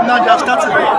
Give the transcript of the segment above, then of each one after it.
Now they have started.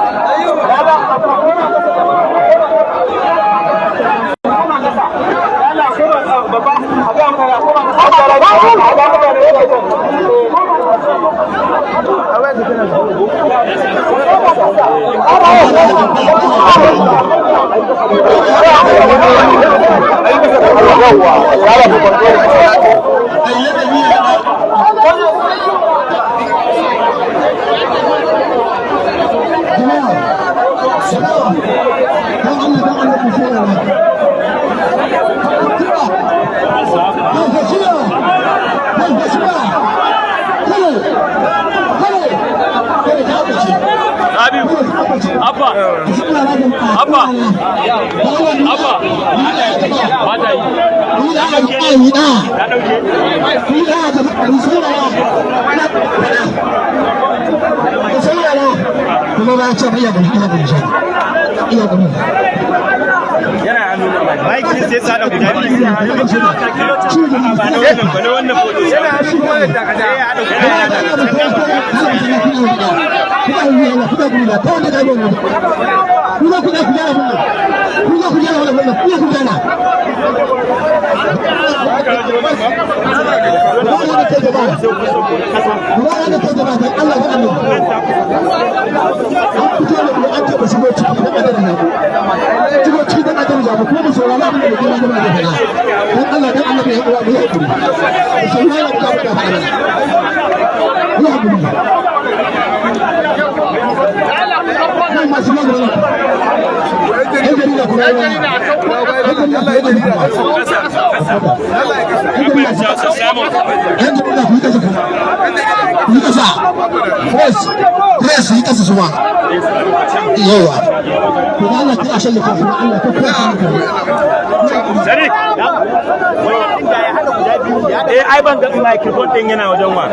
ai ban ga microphone din yana wajen wa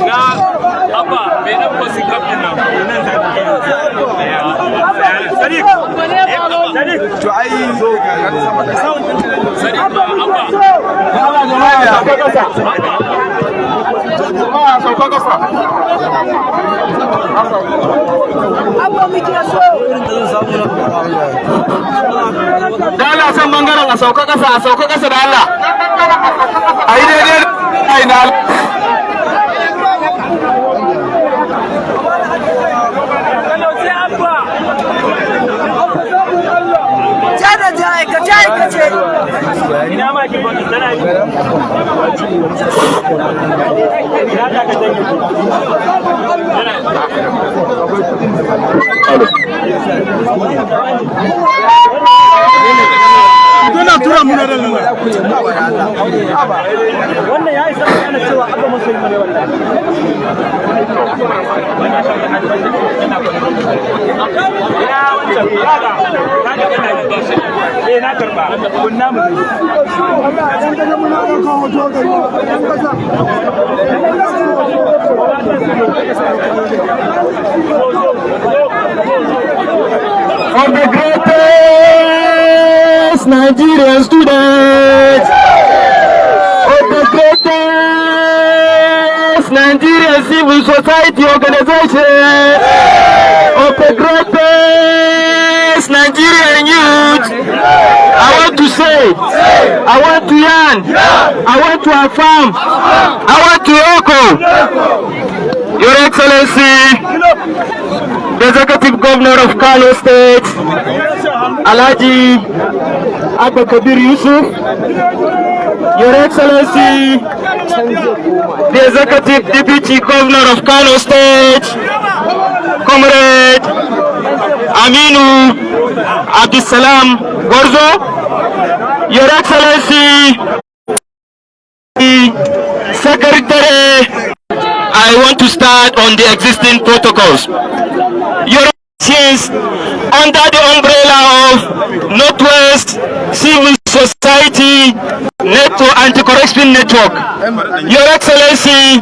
ga abba mai dan kwasi captain nan nan da ke Sadiq to ai zo ga Sadiq abba jama'a sauka kasa abba muke so da Allah san bangaren a sauka kasa da Allah ai daidai ai na ina ma ki bota tana yi ina ta ka dangi Dona tura mun da nan wannan yayi sai ana cewa abba musulmi ne wallahi ya wannan kaga na karba kunna mu of the greatest Nigerian students, of the greatest Nigerian civil society organization, of the greatest Nigerian youth. I want to say, I want to yarn, I want to affirm, I want to echo, Your Excellency, the Executive Governor of Kano State, Alhaji Abubakar Yusuf, Your Excellency, the Executive Deputy Governor of Kano State, Comrade Aminu Abdisalam Gorzo, Your Excellency, Secretary, I want to start on the existing protocols. Your Excellency, under the umbrella of Northwest Civil Society Network, Anti-Corruption Network. Your Excellency,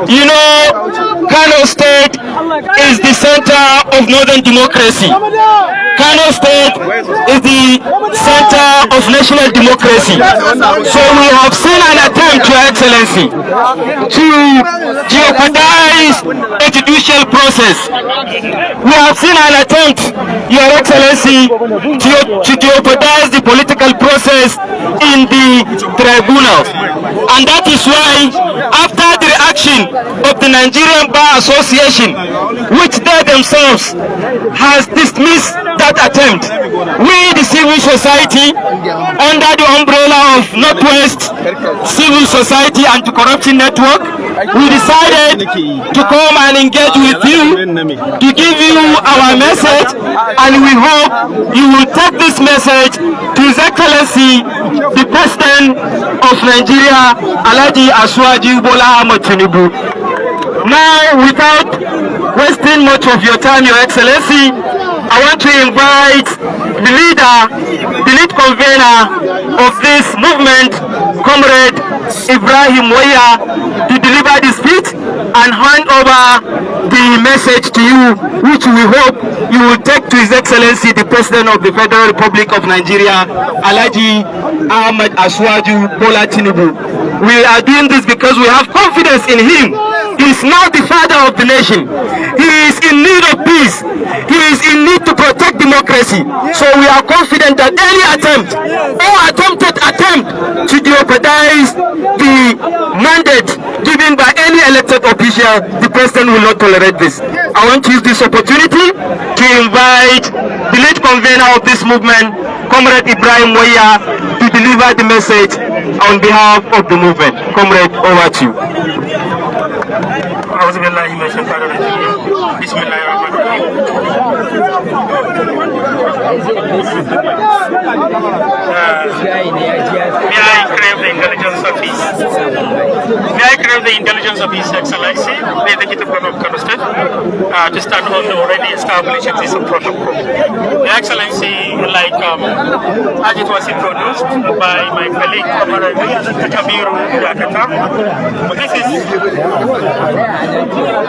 you know, Kano State is the center of northern democracy. Kano State is the center of national democracy. So we have seen an attempt, Your Excellency, to jeopardize the judicial process. We have seen an attempt, Your Excellency, to jeopardize the political process in the tribunals. And that is why, after the reaction of the Nigerian Bar Association, which they themselves has dismissed that attempt, we, the civil society, under the umbrella of Northwest Civil Society Anti-Corruption Network, we decided to come and engage with you to give you our message, and we hope you will take this message to His Excellency, the President of Nigeria, Alhaji Asuwaju Bola Ahmed Tinubu. Now, without wasting much of your time, Your Excellency, I want to invite the lead convener of this movement, Comrade Ibrahim Waya, to deliver the speech and hand over the message to you, which we hope you will take to His Excellency, the President of the Federal Republic of Nigeria, Alhaji Ahmed Asuwaju Bola Tinubu. We are doing this because we have confidence in him. He is now the father of the nation. He is in need of peace. He is in need to protect democracy. So we are confident that any attempt or attempted attempt to jeopardize the mandate given by any elected official, the president will not tolerate this. I want to use this opportunity to invite the lead convener of this movement, Comrade Ibrahim Waya, to deliver the message on behalf of the movement. Comrade, over to you. May I crave the intelligence of His Excellency, the Executive Governor of Kano State, to stand on the already established existing protocol. Your Excellency, like as it was introduced by my colleague, Kabiru Akan,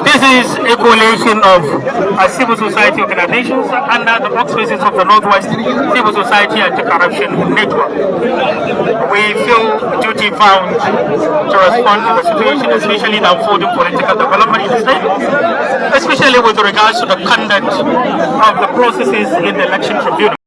this is a coalition of civil society organizations under the auspices of the Northwest Civil Society Anti-Corruption Network. We feel duty bound to respond to the situation, especially the unfolding political development in the state, especially with regards to the conduct of the processes in the election tribunal.